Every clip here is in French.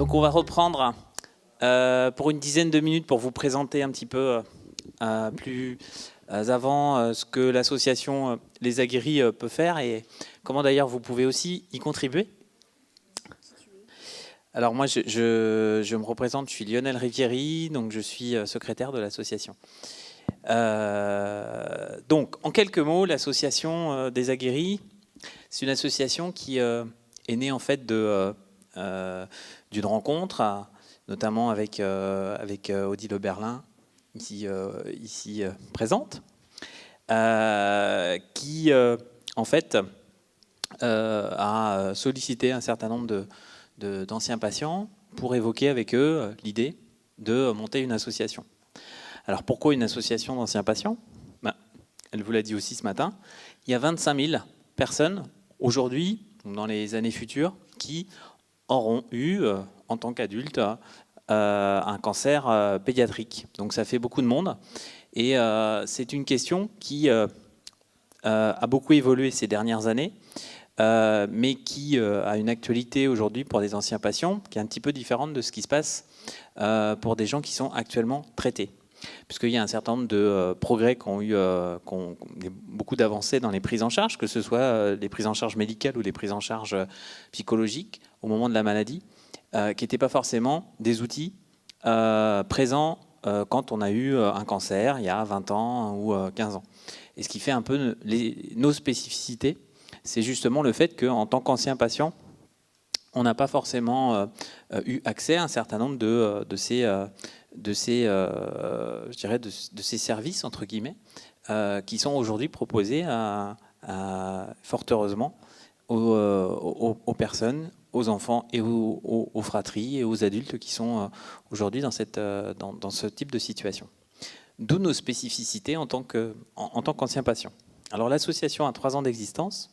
Donc on va reprendre pour une dizaine de minutes pour vous présenter un petit peu plus avant ce que l'association Les Aguerris peut faire et comment d'ailleurs vous pouvez aussi y contribuer. Alors moi je me représente, je suis Lionel Rivieri, donc je suis secrétaire de l'association. Donc en quelques mots, l'association des Aguerris, c'est une association qui est née en fait d'une rencontre, notamment avec Odile Oberlin, ici présente, qui en fait a sollicité un certain nombre d'anciens patients pour évoquer avec eux l'idée de monter une association. Alors pourquoi une association d'anciens patients ? Elle vous l'a dit aussi ce matin, il y a 25 000 personnes aujourd'hui, dans les années futures, qui auront eu, en tant qu'adultes, un cancer pédiatrique. Donc ça fait beaucoup de monde. Et c'est une question qui a beaucoup évolué ces dernières années, mais qui a une actualité aujourd'hui pour des anciens patients qui est un petit peu différente de ce qui se passe pour des gens qui sont actuellement traités. Puisqu'il y a un certain nombre de progrès qui ont eu beaucoup d'avancées dans les prises en charge, que ce soit les prises en charge médicales ou les prises en charge psychologiques au moment de la maladie, qui n'étaient pas forcément des outils présents quand on a eu un cancer il y a 20 ans ou 15 ans. Et ce qui fait un peu nos spécificités, c'est justement le fait qu'en tant qu'ancien patient, on n'a pas forcément eu accès à un certain nombre de ces services, entre guillemets, qui sont aujourd'hui proposés fort heureusement aux personnes, aux enfants et aux fratries et aux adultes qui sont aujourd'hui dans ce type de situation. D'où nos spécificités en tant qu'ancien patient. Alors l'association a 3 ans d'existence.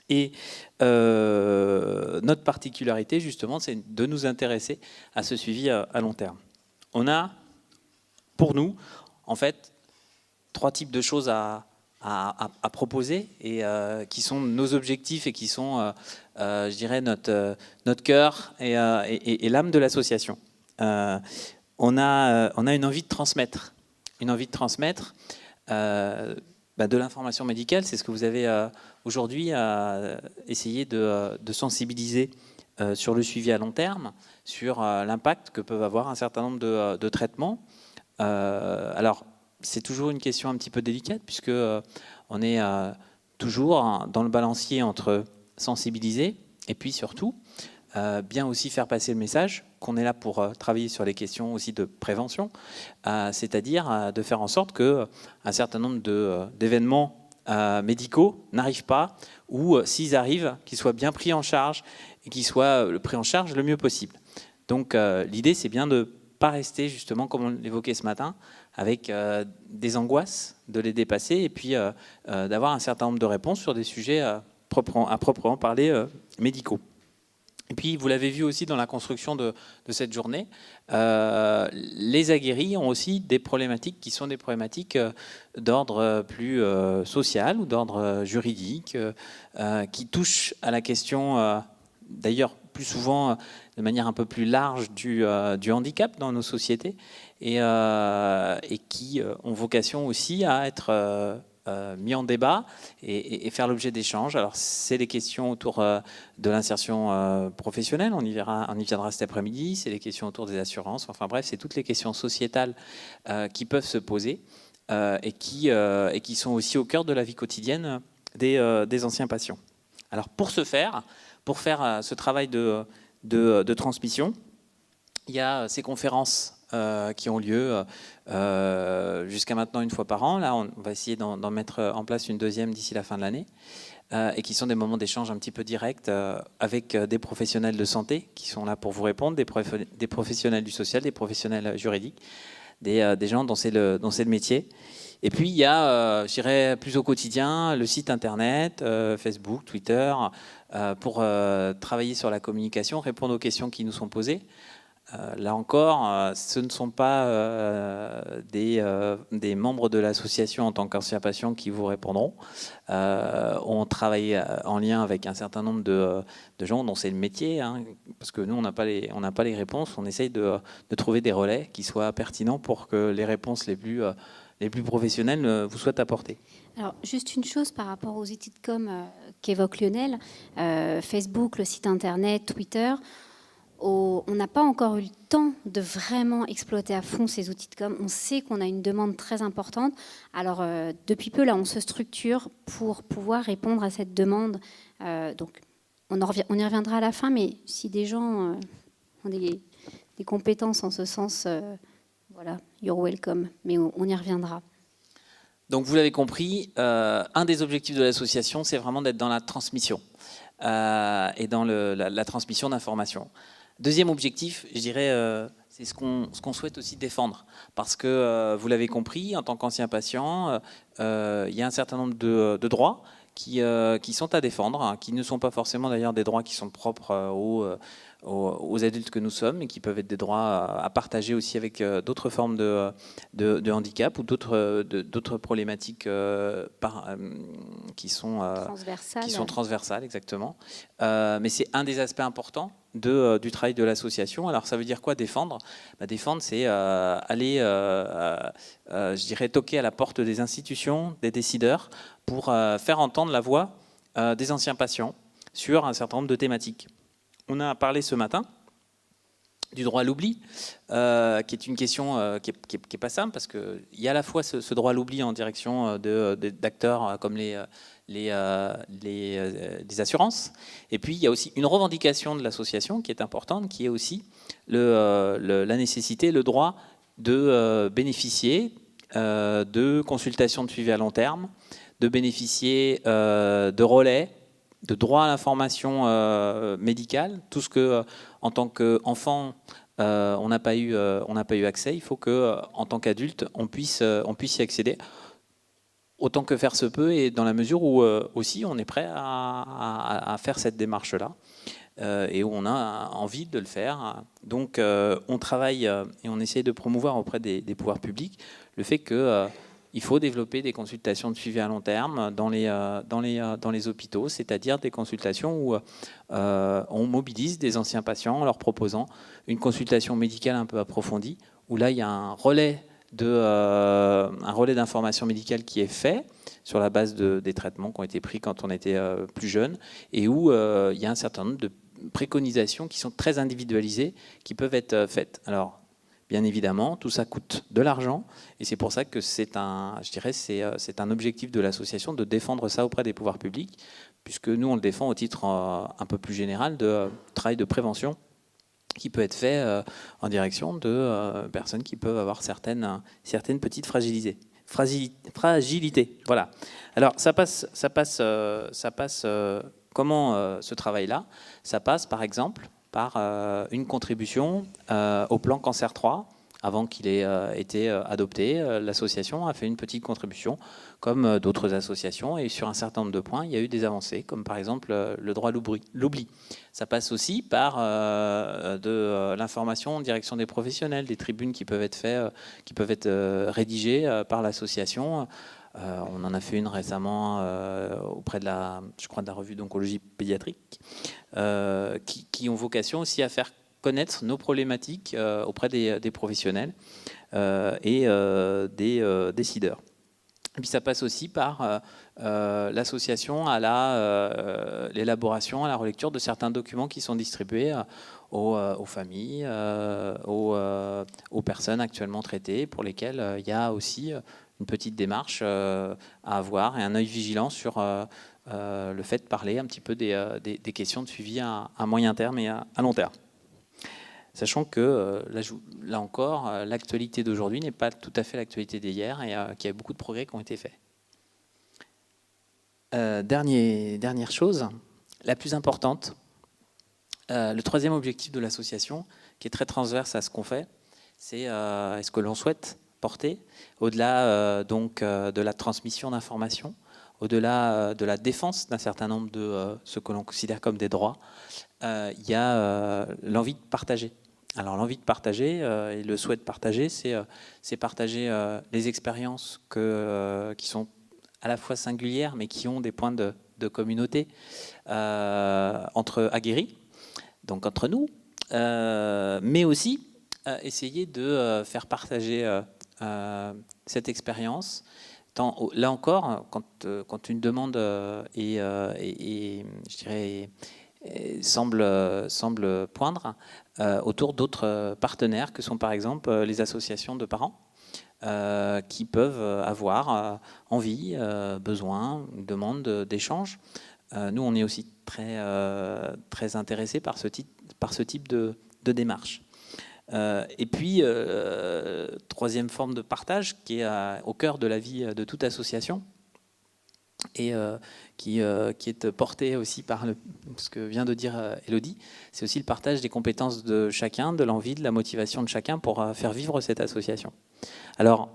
Et notre particularité, justement, c'est de nous intéresser à ce suivi à long terme. On a, pour nous, en fait, 3 types de choses à proposer et qui sont nos objectifs et qui sont, je dirais, notre cœur et l'âme de l'association. On a une envie de transmettre. De l'information médicale, c'est ce que vous avez aujourd'hui essayé de sensibiliser sur le suivi à long terme, sur l'impact que peuvent avoir un certain nombre de traitements. Alors, c'est toujours une question un petit peu délicate, puisque on est toujours dans le balancier entre sensibiliser et puis surtout bien aussi faire passer le message qu'on est là pour travailler sur les questions aussi de prévention, c'est-à-dire de faire en sorte qu'un certain nombre d'événements médicaux n'arrivent pas, ou s'ils arrivent, qu'ils soient bien pris en charge et qu'ils soient pris en charge le mieux possible. Donc l'idée, c'est bien de ne pas rester, justement, comme on l'évoquait ce matin, avec des angoisses, de les dépasser et puis d'avoir un certain nombre de réponses sur des sujets à proprement parler médicaux. Et puis, vous l'avez vu aussi dans la construction de cette journée, les aguerris ont aussi des problématiques qui sont des problématiques d'ordre plus social ou d'ordre juridique, qui touchent à la question, d'ailleurs plus souvent de manière un peu plus large, du handicap dans nos sociétés, et qui ont vocation aussi à être mis en débat et faire l'objet d'échanges. Alors c'est les questions autour de l'insertion professionnelle, on y viendra cet après-midi, c'est les questions autour des assurances, enfin bref, c'est toutes les questions sociétales qui peuvent se poser et qui sont aussi au cœur de la vie quotidienne des anciens patients. Alors pour faire ce travail de transmission, il y a ces conférences qui ont lieu jusqu'à maintenant 1 fois par an. Là, on va essayer d'en mettre en place une deuxième d'ici la fin de l'année, et qui sont des moments d'échange un petit peu directs avec des professionnels de santé qui sont là pour vous répondre, des professionnels du social, des professionnels juridiques, des gens dont c'est le métier. Et puis, il y a, je dirais, plus au quotidien, le site internet, Facebook, Twitter, pour travailler sur la communication, répondre aux questions qui nous sont posées. Là encore, ce ne sont pas des membres de l'association en tant qu'anciens patients qui vous répondront. On travaille en lien avec un certain nombre de gens dont c'est le métier, hein, parce que nous, on n'a pas les réponses. On essaye de trouver des relais qui soient pertinents pour que les réponses les plus professionnelles vous soient apportées. Alors, juste une chose par rapport aux outils de com qu'évoque Lionel, Facebook, le site internet, Twitter. On n'a pas encore eu le temps de vraiment exploiter à fond ces outils de com. On sait qu'on a une demande très importante. Alors, depuis peu, là, on se structure pour pouvoir répondre à cette demande. Donc, on y reviendra à la fin, mais si des gens ont des compétences en ce sens, voilà, you're welcome. Mais on y reviendra. Donc, vous l'avez compris, un des objectifs de l'association, c'est vraiment d'être dans la transmission et dans la transmission d'informations. Deuxième objectif, je dirais, c'est ce qu'on souhaite aussi défendre. Parce que, vous l'avez compris, en tant qu'ancien patient, il y a un certain nombre de droits qui sont à défendre, hein, qui ne sont pas forcément d'ailleurs des droits qui sont propres aux adultes que nous sommes, et qui peuvent être des droits à partager aussi avec d'autres formes de handicap ou d'autres problématiques qui sont transversales, exactement. Mais c'est un des aspects importants du travail de l'association. Alors ça veut dire quoi défendre ? Défendre, c'est aller, je dirais, toquer à la porte des institutions, des décideurs, pour faire entendre la voix des anciens patients sur un certain nombre de thématiques. On a parlé ce matin du droit à l'oubli, qui est une question qui est pas simple, parce qu'il y a à la fois ce droit à l'oubli en direction d'acteurs comme les assurances, et puis il y a aussi une revendication de l'association qui est importante, qui est aussi la nécessité, le droit de bénéficier de consultations de suivi à long terme, de bénéficier de relais, de droit à l'information médicale, tout ce que, en tant qu'enfant, on n'a pas eu accès. Il faut que, en tant qu'adulte, on puisse y accéder autant que faire se peut, et dans la mesure où aussi on est prêt à faire cette démarche-là et où on a envie de le faire. Donc, on travaille et on essaye de promouvoir auprès des pouvoirs publics le fait que il faut développer des consultations de suivi à long terme dans les hôpitaux, c'est-à-dire des consultations où on mobilise des anciens patients en leur proposant une consultation médicale un peu approfondie, où là il y a un relais d'information médicale qui est fait sur la base des traitements qui ont été pris quand on était plus jeune, et où il y a un certain nombre de préconisations qui sont très individualisées, qui peuvent être faites. Alors, bien évidemment, tout ça coûte de l'argent, et c'est pour ça que c'est un objectif de l'association de défendre ça auprès des pouvoirs publics, puisque nous, on le défend au titre un peu plus général de travail de prévention qui peut être fait en direction de personnes qui peuvent avoir certaines petites fragilités. Voilà. Alors, ça passe comment ce travail-là ? Ça passe, par exemple, par une contribution au plan Cancer 3. Avant qu'il ait été adopté, l'association a fait une petite contribution, comme d'autres associations, et sur un certain nombre de points, il y a eu des avancées, comme par exemple le droit à l'oubli. Ça passe aussi par de l'information en direction des professionnels, des tribunes qui peuvent être rédigées par l'association. On en a fait une récemment auprès de la revue d'oncologie pédiatrique, qui ont vocation aussi à faire connaître nos problématiques auprès des professionnels et des décideurs. Et puis ça passe aussi par l'association à l'élaboration, à la relecture de certains documents qui sont distribués aux familles, aux personnes actuellement traitées, pour lesquelles il y a aussi une petite démarche à avoir et un œil vigilant sur le fait de parler un petit peu des questions de suivi à moyen terme et à long terme. Sachant que, là encore, l'actualité d'aujourd'hui n'est pas tout à fait l'actualité d'hier, et qu'il y a beaucoup de progrès qui ont été faits. Dernière chose, la plus importante, le troisième objectif de l'association, qui est très transverse à ce qu'on fait, c'est ce que l'on souhaite porter, au-delà de la transmission d'informations, au-delà de la défense d'un certain nombre de ce que l'on considère comme des droits, il y a l'envie de partager. Alors l'envie de partager et le souhait de partager, c'est partager les expériences qui sont à la fois singulières, mais qui ont des points de communauté entre aguerris, donc entre nous, mais aussi essayer de faire partager cette expérience. Là encore, quand une demande je dirais, semble poindre autour d'autres partenaires que sont par exemple les associations de parents qui peuvent avoir envie, besoin, demande d'échange. Nous, on est aussi très intéressés par ce type de démarche. Et puis, troisième forme de partage qui est au cœur de la vie de toute association et qui est portée aussi par ce que vient de dire Élodie, c'est aussi le partage des compétences de chacun, de l'envie, de la motivation de chacun pour faire vivre cette association. Alors,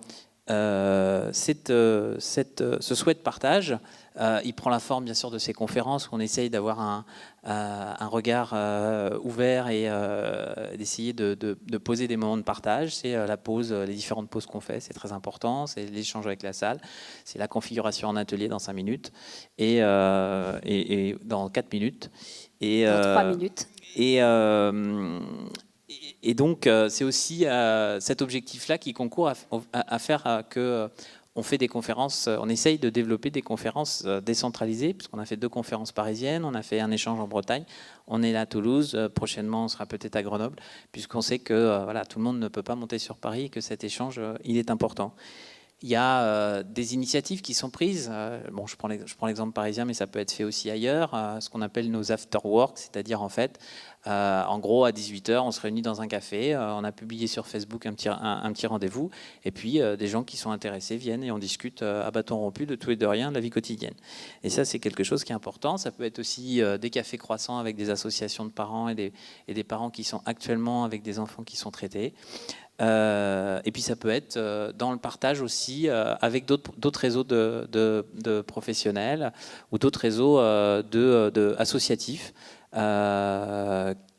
ce souhait de partage, il prend la forme bien sûr de ces conférences où on essaye d'avoir un regard ouvert et d'essayer de poser des moments de partage. C'est la pause, les différentes pauses qu'on fait, c'est très important. C'est l'échange avec la salle, c'est la configuration en atelier dans 5 minutes et dans 4 minutes. Dans 3 minutes. Et donc, c'est aussi cet objectif-là qui concourt à faire que on fait des conférences, on essaye de développer des conférences décentralisées, puisqu'on a fait 2 conférences parisiennes, on a fait un échange en Bretagne, on est là à Toulouse, prochainement on sera peut-être à Grenoble, puisqu'on sait que voilà, tout le monde ne peut pas monter sur Paris et que cet échange, il est important. Il y a des initiatives qui sont prises. Bon, je prends l'exemple parisien, mais ça peut être fait aussi ailleurs. Ce qu'on appelle nos after-work, c'est-à-dire en fait, en gros, à 18h, on se réunit dans un café. On a publié sur Facebook un petit rendez-vous. Et puis, des gens qui sont intéressés viennent et on discute à bâton rompu de tout et de rien de la vie quotidienne. Et ça, c'est quelque chose qui est important. Ça peut être aussi des cafés croissants avec des associations de parents et des parents qui sont actuellement avec des enfants qui sont traités. Et puis ça peut être dans le partage aussi avec d'autres réseaux de professionnels ou d'autres réseaux associatifs,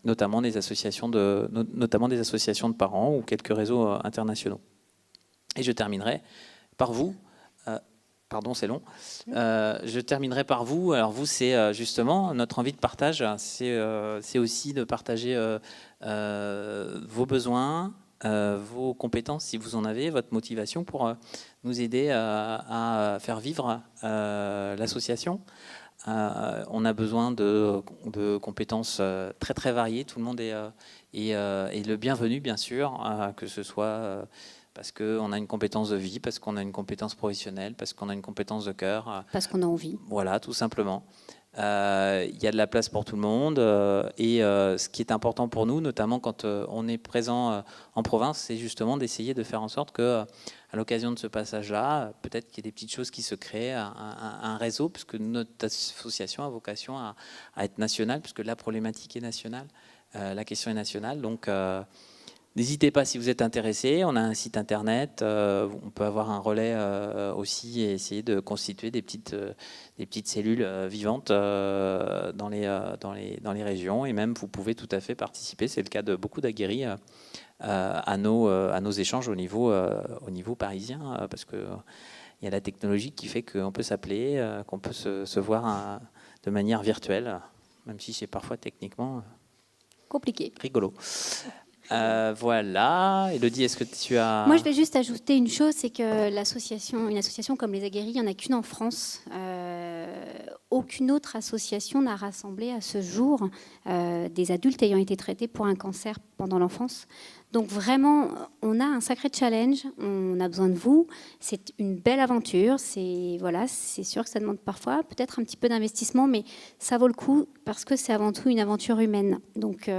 notamment des associations de parents ou quelques réseaux internationaux. Et je terminerai par vous. Pardon, c'est long. Je terminerai par vous. Alors vous, c'est justement notre envie de partage. C'est aussi de partager vos besoins, vos compétences, si vous en avez, votre motivation pour nous aider à faire vivre l'association. On a besoin de compétences très très variées. Tout le monde est le bienvenu, bien sûr, que ce soit parce qu'on a une compétence de vie, parce qu'on a une compétence professionnelle, parce qu'on a une compétence de cœur. Parce qu'on a envie. Voilà, tout simplement. Il y a de la place pour tout le monde et ce qui est important pour nous, notamment quand on est présent en province, c'est justement d'essayer de faire en sorte que, à l'occasion de ce passage-là, peut-être qu'il y ait des petites choses qui se créent, un réseau, puisque notre association a vocation à être nationale, puisque la problématique est nationale, la question est nationale. Donc, n'hésitez pas si vous êtes intéressé, on a un site internet, on peut avoir un relais aussi et essayer de constituer des petites cellules vivantes dans les régions et même vous pouvez tout à fait participer, c'est le cas de beaucoup d'aguerris à nos échanges au niveau parisien parce qu'il y a la technologie qui fait qu'on peut s'appeler, qu'on peut se voir de manière virtuelle, même si c'est parfois techniquement compliqué. Rigolo. Voilà. Élodie, est-ce que tu as... Moi, je vais juste ajouter une chose, c'est que une association comme les Aguerris, il n'y en a qu'une en France. Aucune autre association n'a rassemblé à ce jour des adultes ayant été traités pour un cancer pendant l'enfance. Donc vraiment, on a un sacré challenge, on a besoin de vous. C'est une belle aventure. C'est sûr que ça demande parfois peut-être un petit peu d'investissement, mais ça vaut le coup parce que c'est avant tout une aventure humaine. Donc...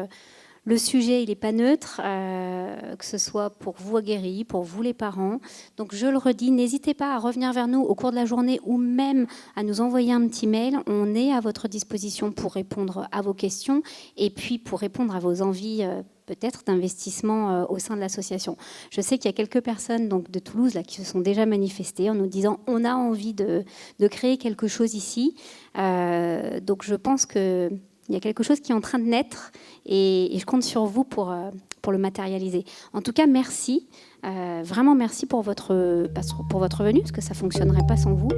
le sujet, il n'est pas neutre, que ce soit pour vous aguerris, pour vous les parents. Donc je le redis, n'hésitez pas à revenir vers nous au cours de la journée ou même à nous envoyer un petit mail. On est à votre disposition pour répondre à vos questions et puis pour répondre à vos envies peut-être d'investissement au sein de l'association. Je sais qu'il y a quelques personnes donc, de Toulouse là, qui se sont déjà manifestées en nous disant on a envie de créer quelque chose ici. Donc je pense que Il y a quelque chose qui est en train de naître et je compte sur vous pour le matérialiser. En tout cas, merci. Vraiment merci pour votre venue, parce que ça ne fonctionnerait pas sans vous.